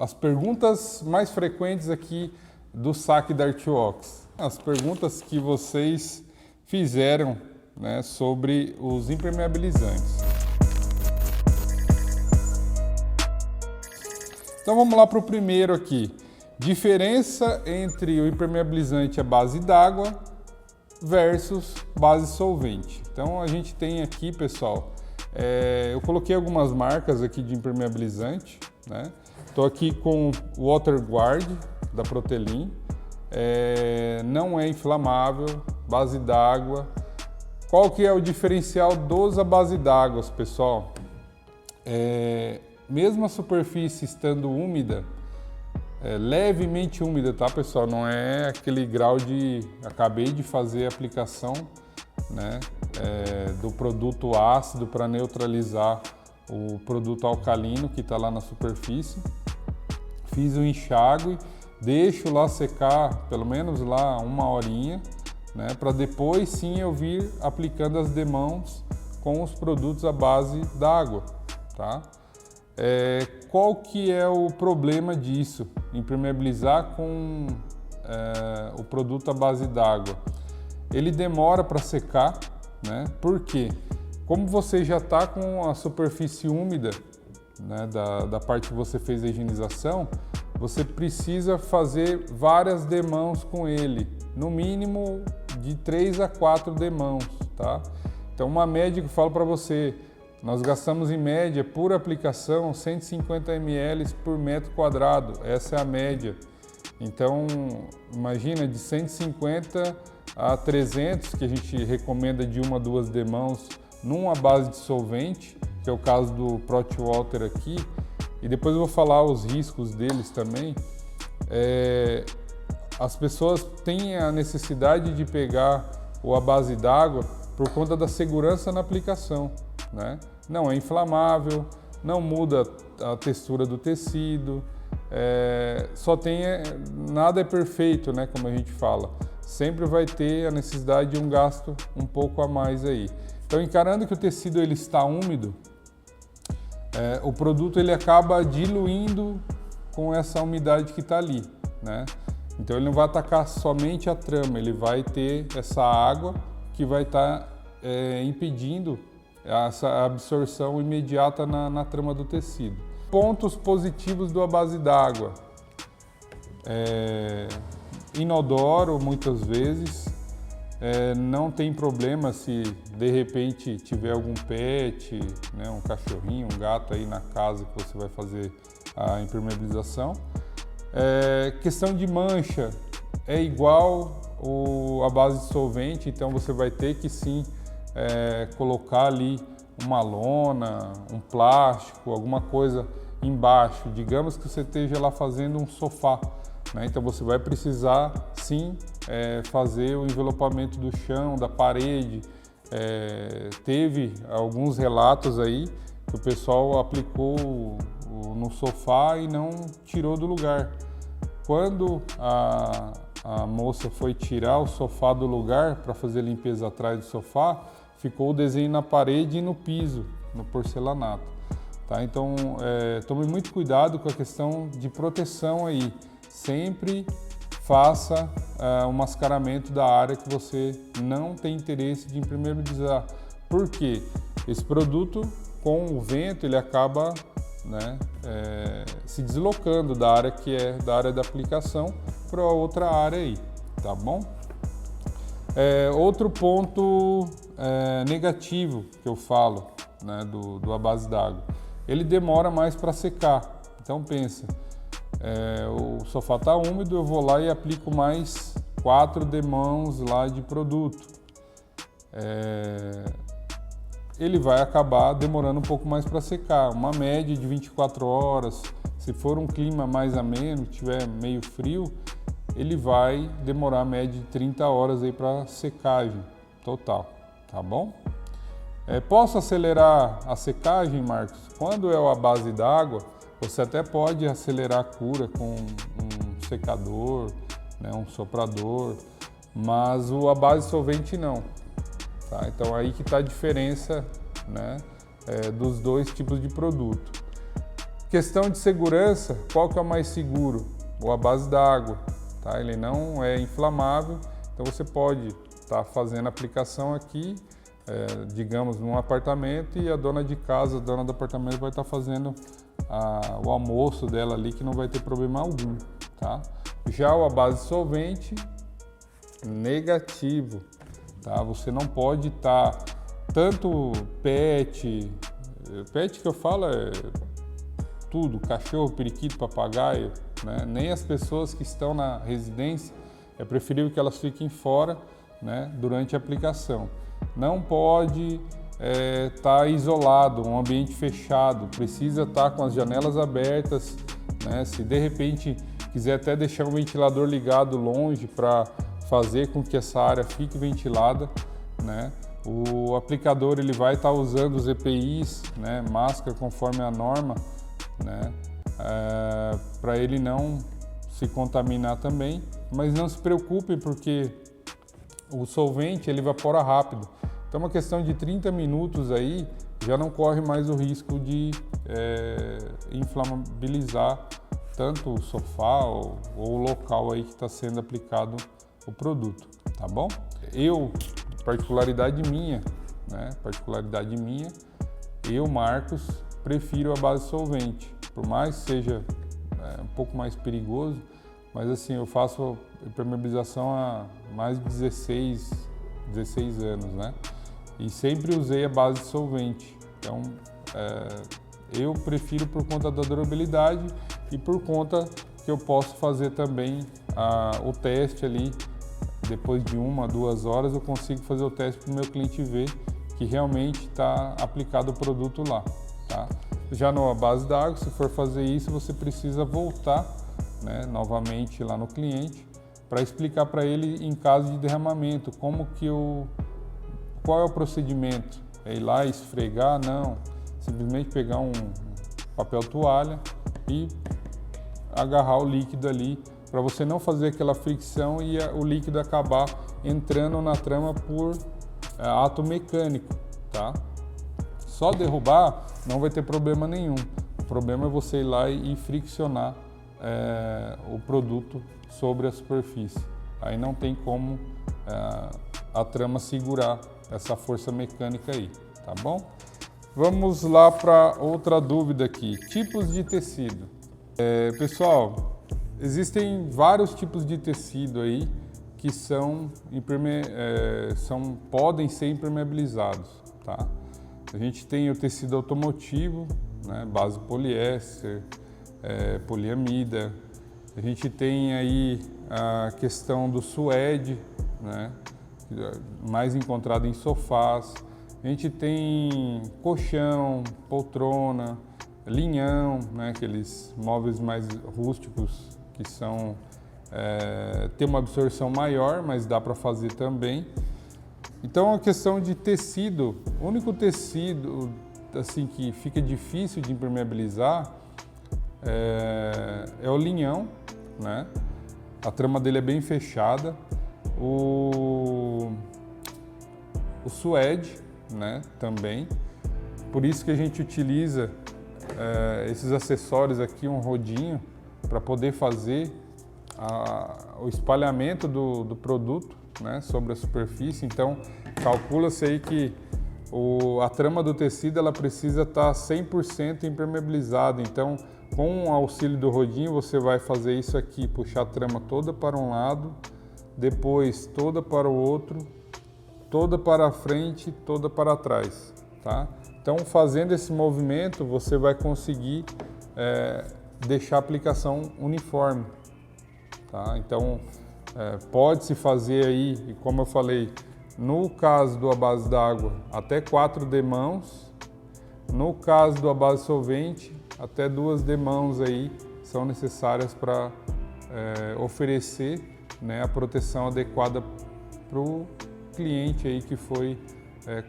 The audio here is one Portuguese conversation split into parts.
As perguntas mais frequentes aqui do saque da Artworks. As perguntas que vocês fizeram, né, sobre os impermeabilizantes. Então vamos lá para o primeiro aqui. Diferença entre o impermeabilizante à base d'água versus base solvente. Então a gente tem aqui, pessoal, eu coloquei algumas marcas aqui de impermeabilizante, né? Estou aqui com o WaterGuard da Protelin, não é inflamável, base d'água. Qual que é o diferencial dos à base d'água, pessoal? Mesmo a superfície estando úmida, levemente úmida, tá, pessoal? Não é aquele grau de... Acabei de fazer a aplicação, né, do produto ácido para neutralizar o produto alcalino que está lá na superfície. Fiz o enxágue, deixo lá secar pelo menos lá 1 horinha, né, para depois sim eu vir aplicando as demãos com os produtos à base d'água, tá? Qual que é o problema disso? Impermeabilizar com o produto à base d'água. Ele demora para secar, né? Por quê? Como você já está com a superfície úmida, né, da parte que você fez a higienização, você precisa fazer várias demãos com ele, no mínimo de 3 a 4 demãos, tá? Então uma média que eu falo para você, nós gastamos em média por aplicação 150 ml por metro quadrado, essa é a média. Então imagina de 150 a 300 que a gente recomenda de 1 a 2 demãos numa base de solvente, que é o caso do ProTwater aqui, e depois eu vou falar os riscos deles também. As pessoas têm a necessidade de pegar o à base d'água por conta da segurança na aplicação, né? Não é inflamável, não muda a textura do tecido, nada é perfeito, né, como a gente fala. Sempre vai ter a necessidade de um gasto um pouco a mais aí. Então, encarando que o tecido ele está úmido, o produto ele acaba diluindo com essa umidade que está ali, né? Então ele não vai atacar somente a trama, ele vai ter essa água que vai estar impedindo essa absorção imediata na trama do tecido. Pontos positivos do à base d'água. Inodoro muitas vezes, não tem problema se de repente tiver algum pet, né, um cachorrinho, um gato aí na casa que você vai fazer a impermeabilização. Questão de mancha, é igual a base de solvente, então você vai ter que sim colocar ali uma lona, um plástico, alguma coisa embaixo. Digamos que você esteja lá fazendo um sofá, né? Então você vai precisar sim fazer o envelopamento do chão, da parede. Teve alguns relatos aí que o pessoal aplicou no sofá e não tirou do lugar. Quando a moça foi tirar o sofá do lugar para fazer a limpeza atrás do sofá, ficou o desenho na parede e no piso, no porcelanato, tá? Então tome muito cuidado com a questão de proteção aí. Sempre faça o mascaramento da área que você não tem interesse de impermeabilizar. Por quê? Esse produto, com o vento, ele acaba, né, se deslocando da área que é da área da aplicação para outra área aí, tá bom? Outro ponto negativo que eu falo, né, do à base d'água, ele demora mais para secar. Então pensa, o sofá está úmido, eu vou lá e aplico mais 4 demãos lá de produto. Ele vai acabar demorando um pouco mais para secar, uma média de 24 horas. Se for um clima mais ameno, tiver meio frio, ele vai demorar a média de 30 horas aí para secagem total, tá bom? Posso acelerar a secagem, Marcos? Quando é a base d'água, você até pode acelerar a cura com um secador, né, um soprador, mas a base solvente não. Tá? Então aí que está a diferença, né, dos dois tipos de produto. Questão de segurança, qual que é o mais seguro? O à base d'água, tá? Ele não é inflamável, então você pode estar fazendo a aplicação aqui, digamos, num apartamento, e a dona de casa, a dona do apartamento vai estar fazendo o almoço dela ali, que não vai ter problema algum, tá? Já o à base solvente, negativo, tá? Você não pode estar tanto pet que eu falo é tudo, cachorro, periquito, papagaio, né? Nem as pessoas que estão na residência, é preferível que elas fiquem fora, né, durante a aplicação. Não pode estar isolado, um ambiente fechado, precisa estar com as janelas abertas, né? Se de repente quiser até deixar um ventilador ligado longe para fazer com que essa área fique ventilada, né? O aplicador ele vai estar usando os EPIs, né, máscara conforme a norma, né, para ele não se contaminar também, mas não se preocupe porque o solvente ele evapora rápido, então uma questão de 30 minutos aí já não corre mais o risco de inflamabilizar tanto o sofá ou o local aí que está sendo aplicado o produto, tá bom? Particularidade minha, eu, Marcos, prefiro a base solvente, por mais que seja um pouco mais perigoso, mas assim, eu faço impermeabilização há mais de 16 anos, né? E sempre usei a base solvente, então eu prefiro por conta da durabilidade e por conta que eu posso fazer também o teste ali. Depois de 1 a 2 horas eu consigo fazer o teste para o meu cliente ver que realmente está aplicado o produto lá, tá? Já na base d'água, se for fazer isso, você precisa voltar, né, novamente lá no cliente para explicar para ele em caso de derramamento, qual é o procedimento? É ir lá esfregar? Não, simplesmente pegar um papel toalha e agarrar o líquido ali, para você não fazer aquela fricção e o líquido acabar entrando na trama por ato mecânico, tá? Só derrubar não vai ter problema nenhum. O problema é você ir lá e friccionar o produto sobre a superfície. Aí não tem como a trama segurar essa força mecânica aí, tá bom? Vamos lá para outra dúvida aqui. Tipos de tecido. Pessoal, existem vários tipos de tecido aí que podem ser impermeabilizados, tá? A gente tem o tecido automotivo, né, base poliéster, poliamida. A gente tem aí a questão do suede, né, mais encontrado em sofás. A gente tem colchão, poltrona, linhão, né, aqueles móveis mais rústicos que tem uma absorção maior, mas dá para fazer também. Então a questão de tecido, o único tecido assim que fica difícil de impermeabilizar é o linhão, né? A trama dele é bem fechada. O suede, né, também. Por isso que a gente utiliza esses acessórios aqui, um rodinho, para poder fazer o espalhamento do produto, né, sobre a superfície. Então, calcula-se aí que a trama do tecido ela precisa estar 100% impermeabilizada. Então, com o auxílio do rodinho, você vai fazer isso aqui, puxar a trama toda para um lado, depois toda para o outro, toda para a frente, toda para trás, tá? Então, fazendo esse movimento, você vai conseguir deixar a aplicação uniforme, tá? Então, pode-se fazer aí, e como eu falei, no caso do à base d'água, até 4 demãos. No caso do à base solvente, até 2 demãos aí são necessárias para oferecer, né, a proteção adequada para o cliente aí que foi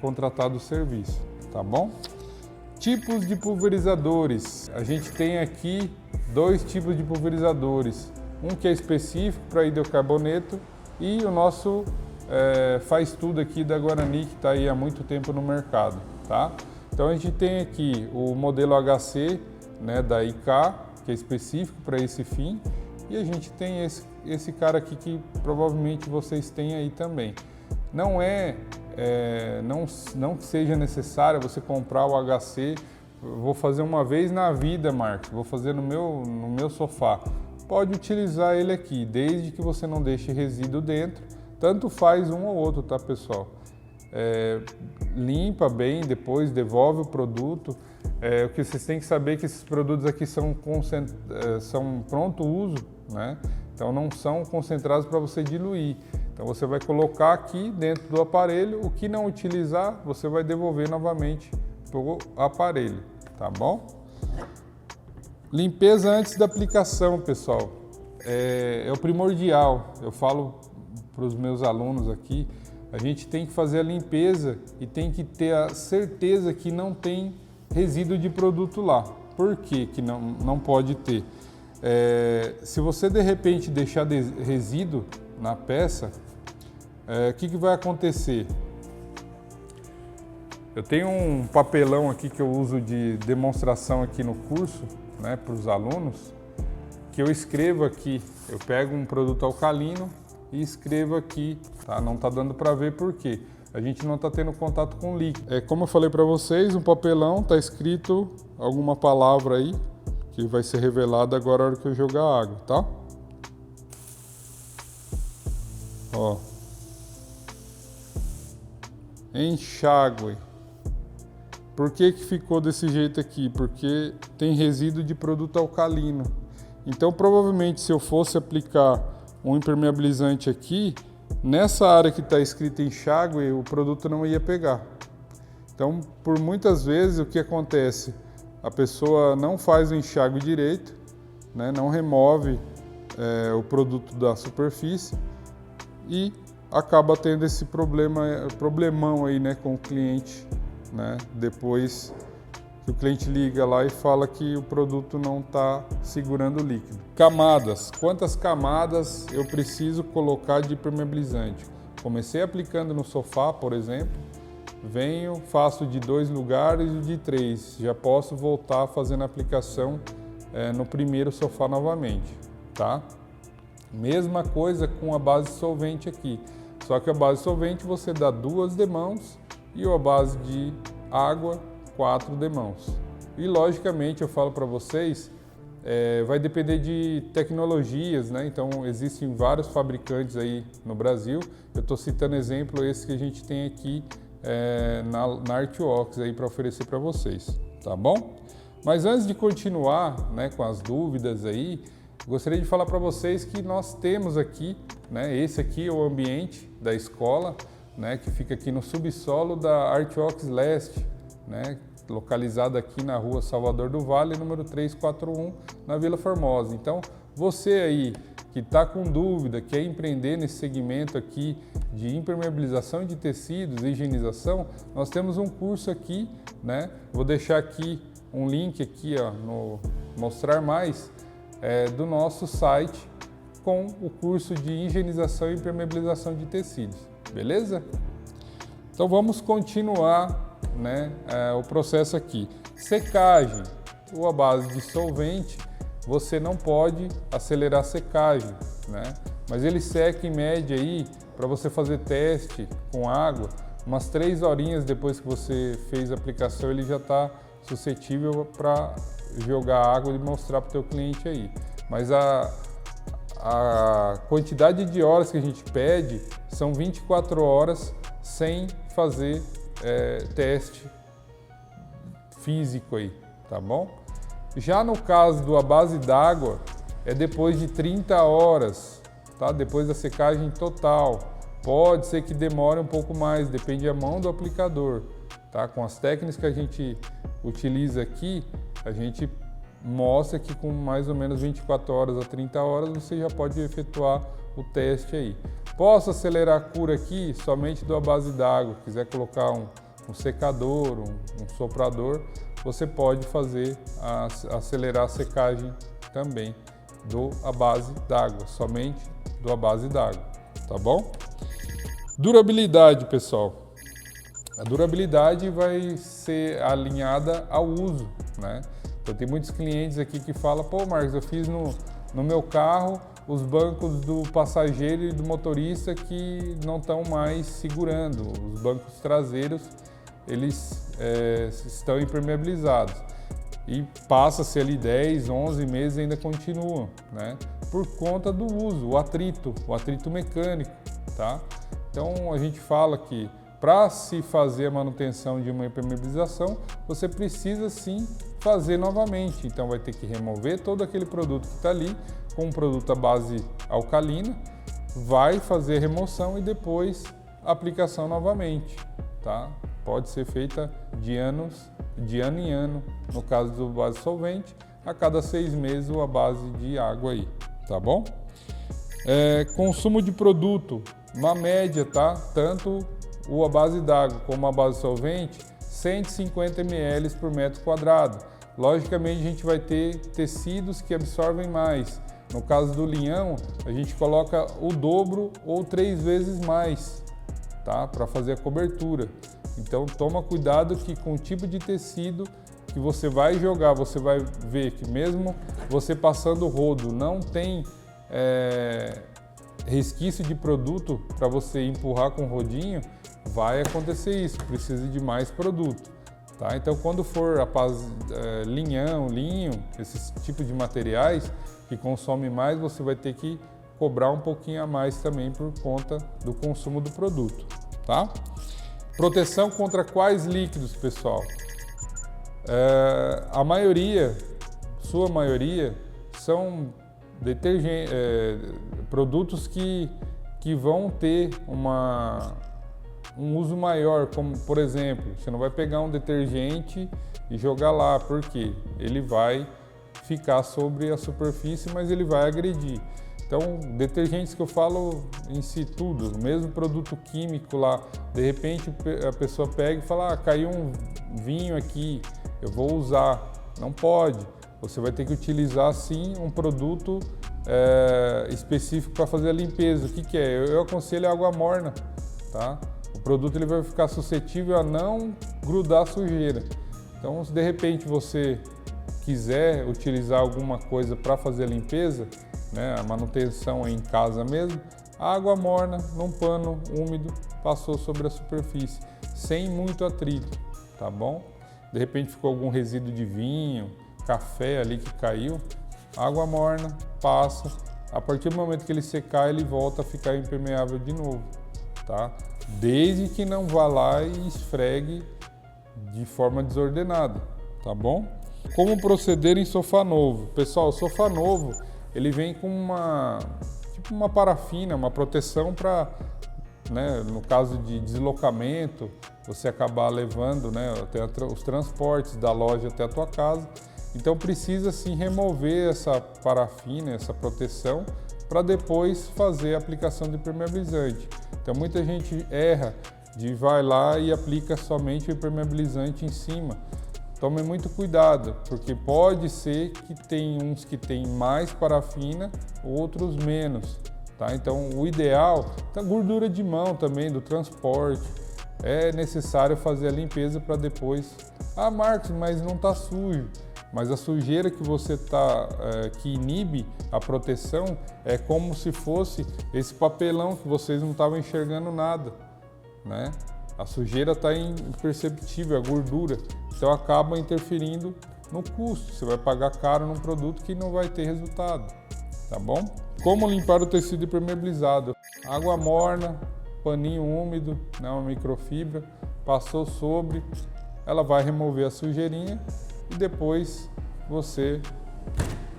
contratado o serviço, tá bom? Tipos de pulverizadores. A gente tem aqui 2 tipos de pulverizadores. Um que é específico para hidrocarboneto e o nosso faz tudo aqui da Guarani, que está aí há muito tempo no mercado, tá? Então a gente tem aqui o modelo HC né, da IK, que é específico para esse fim, e a gente tem esse cara aqui que provavelmente vocês têm aí também. Não que seja necessário você comprar o HC, vou fazer uma vez na vida, Marcos, vou fazer no meu sofá. Pode utilizar ele aqui, desde que você não deixe resíduo dentro, tanto faz um ou outro, tá, pessoal? Limpa bem, depois devolve o produto. O que vocês têm que saber é que esses produtos aqui são pronto uso, né? Então não são concentrados para você diluir. Então você vai colocar aqui dentro do aparelho, o que não utilizar, você vai devolver novamente para o aparelho, tá bom? Limpeza antes da aplicação, pessoal, é o primordial. Eu falo para os meus alunos aqui, a gente tem que fazer a limpeza e tem que ter a certeza que não tem resíduo de produto lá. Por que que não pode ter? Se você de repente deixar resíduo na peça, o que vai acontecer? Eu tenho um papelão aqui que eu uso de demonstração aqui no curso, né, para os alunos, que eu escrevo aqui. Eu pego um produto alcalino e escrevo aqui, tá? Não está dando para ver por quê. A gente não está tendo contato com líquido. Como eu falei para vocês, um papelão está escrito alguma palavra aí que vai ser revelada agora na hora que eu jogar água, tá? Ó. Enxágue. Por que ficou desse jeito aqui? Porque tem resíduo de produto alcalino. Então, provavelmente, se eu fosse aplicar um impermeabilizante aqui, nessa área que está escrito enxágue, o produto não ia pegar. Então, por muitas vezes, o que acontece? A pessoa não faz o enxágue direito, né? Não remove o produto da superfície e acaba tendo esse problemão aí, né, com o cliente, né? Depois que o cliente liga lá e fala que o produto não está segurando o líquido. Camadas. Quantas camadas eu preciso colocar de impermeabilizante? Comecei aplicando no sofá, por exemplo, faço de 2 lugares e de 3. Já posso voltar fazendo a aplicação no primeiro sofá novamente, tá? Mesma coisa com a base solvente aqui. Só que a base solvente você dá 2 demãos e a base de água 4 demãos. E logicamente eu falo para vocês, vai depender de tecnologias, né? Então existem vários fabricantes aí no Brasil. Eu estou citando exemplo esse que a gente tem aqui na Artworks aí para oferecer para vocês, tá bom? Mas antes de continuar, né, com as dúvidas aí, gostaria de falar para vocês que nós temos aqui, né, esse aqui é o ambiente da escola, né, que fica aqui no subsolo da Artworks Leste, né, localizada aqui na rua Salvador do Vale, número 341, na Vila Formosa. Então, você aí que está com dúvida, quer empreender nesse segmento aqui de impermeabilização de tecidos, higienização, nós temos um curso aqui, né? Vou deixar aqui um link aqui, ó, no Mostrar Mais, do nosso site com o curso de higienização e impermeabilização de tecidos, beleza? Então vamos continuar, né, o processo aqui. Secagem, ou a base de solvente, você não pode acelerar a secagem, né? Mas ele seca em média aí, para você fazer teste com água, umas 3 horinhas depois que você fez a aplicação, ele já está suscetível para jogar água e mostrar para o teu cliente aí. Mas a quantidade de horas que a gente pede são 24 horas sem fazer teste físico aí, tá bom? Já no caso do à base d'água, é depois de 30 horas, tá? Depois da secagem total. Pode ser que demore um pouco mais, depende da mão do aplicador, tá? Com as técnicas que a gente utiliza aqui, a gente mostra que com mais ou menos 24 horas a 30 horas você já pode efetuar o teste aí. Posso acelerar a cura aqui somente do à base d'água. Quiser colocar um secador, um soprador, você pode fazer acelerar a secagem também do à base d'água, somente do à base d'água, tá bom? Durabilidade, pessoal. A durabilidade vai ser alinhada ao uso, né? Então tem muitos clientes aqui que falam, pô Marcos, eu fiz no meu carro os bancos do passageiro e do motorista que não estão mais segurando, os bancos traseiros eles estão impermeabilizados. E passa-se ali 10, 11 meses e ainda continuam, né? Por conta do uso, o atrito mecânico, tá? Então a gente fala que para se fazer a manutenção de uma impermeabilização, você precisa sim fazer novamente. Então vai ter que remover todo aquele produto que está ali, com um produto à base alcalina, vai fazer a remoção e depois a aplicação novamente, tá? Pode ser feita de ano em ano, no caso do base solvente, a cada 6 meses a base de água aí, tá bom? Consumo de produto, uma média, tá? Tanto a base d'água como a base solvente, 150 ml por metro quadrado. Logicamente a gente vai ter tecidos que absorvem mais. No caso do linhão, a gente coloca o dobro ou 3 vezes mais, tá? Para fazer a cobertura. Então toma cuidado que com o tipo de tecido que você vai jogar, você vai ver que mesmo você passando o rodo não tem resquício de produto para você empurrar com o rodinho, vai acontecer isso, precisa de mais produto. Tá? Então quando for linhão, linho, esses tipos de materiais que consomem mais, você vai ter que cobrar um pouquinho a mais também por conta do consumo do produto. Tá? Proteção contra quais líquidos, pessoal? A maioria, sua maioria, são produtos que vão ter um uso maior, como por exemplo, você não vai pegar um detergente e jogar lá, porque ele vai ficar sobre a superfície, mas ele vai agredir. Então, detergentes que eu falo em si tudo, o mesmo produto químico lá, de repente a pessoa pega e fala, caiu um vinho aqui, eu vou usar. Não pode, você vai ter que utilizar sim um produto específico para fazer a limpeza. O que é? Eu aconselho a água morna, tá? O produto ele vai ficar suscetível a não grudar sujeira. Então, se de repente você quiser utilizar alguma coisa para fazer a limpeza, né, a manutenção em casa mesmo, água morna num pano úmido passou sobre a superfície, sem muito atrito, tá bom? De repente ficou algum resíduo de vinho, café ali que caiu, água morna, passa, a partir do momento que ele secar, ele volta a ficar impermeável de novo, tá? Desde que não vá lá e esfregue de forma desordenada, tá bom? Como proceder em sofá novo? Pessoal, o sofá novo, ele vem com uma parafina, uma proteção para, né, no caso de deslocamento, você acabar levando, né, até os transportes da loja até a tua casa. Então precisa sim remover essa parafina, essa proteção, para depois fazer a aplicação de impermeabilizante. Então muita gente erra vai lá e aplica somente o impermeabilizante em cima. Tome muito cuidado, porque pode ser que tem uns que tem mais parafina, outros menos, tá? Então o ideal, a gordura de mão também do transporte, é necessário fazer a limpeza para depois, Marcos, mas não está sujo. Mas a sujeira que você que inibe a proteção é como se fosse esse papelão que vocês não estavam enxergando nada, né? A sujeira está imperceptível, a gordura, então acaba interferindo no custo. Você vai pagar caro num produto que não vai ter resultado, tá bom? Como limpar o tecido impermeabilizado? Água morna, paninho úmido, né, uma microfibra, passou sobre, ela vai remover a sujeirinha e depois você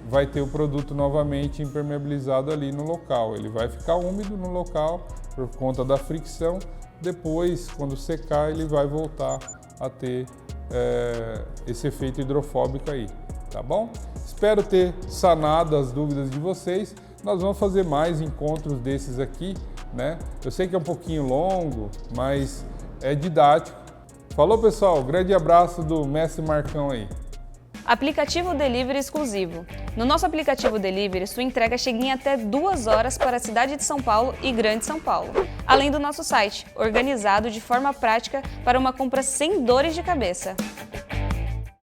vai ter o produto novamente impermeabilizado ali no local. Ele vai ficar úmido no local por conta da fricção. Depois, quando secar, ele vai voltar a ter esse efeito hidrofóbico aí, tá bom? Espero ter sanado as dúvidas de vocês. Nós vamos fazer mais encontros desses aqui, né? Eu sei que é um pouquinho longo, mas é didático. Falou, pessoal, grande abraço do Mestre Marcão aí. Aplicativo Delivery exclusivo. No nosso aplicativo Delivery, sua entrega chega em até 2 horas para a cidade de São Paulo e Grande São Paulo. Além do nosso site, organizado de forma prática para uma compra sem dores de cabeça.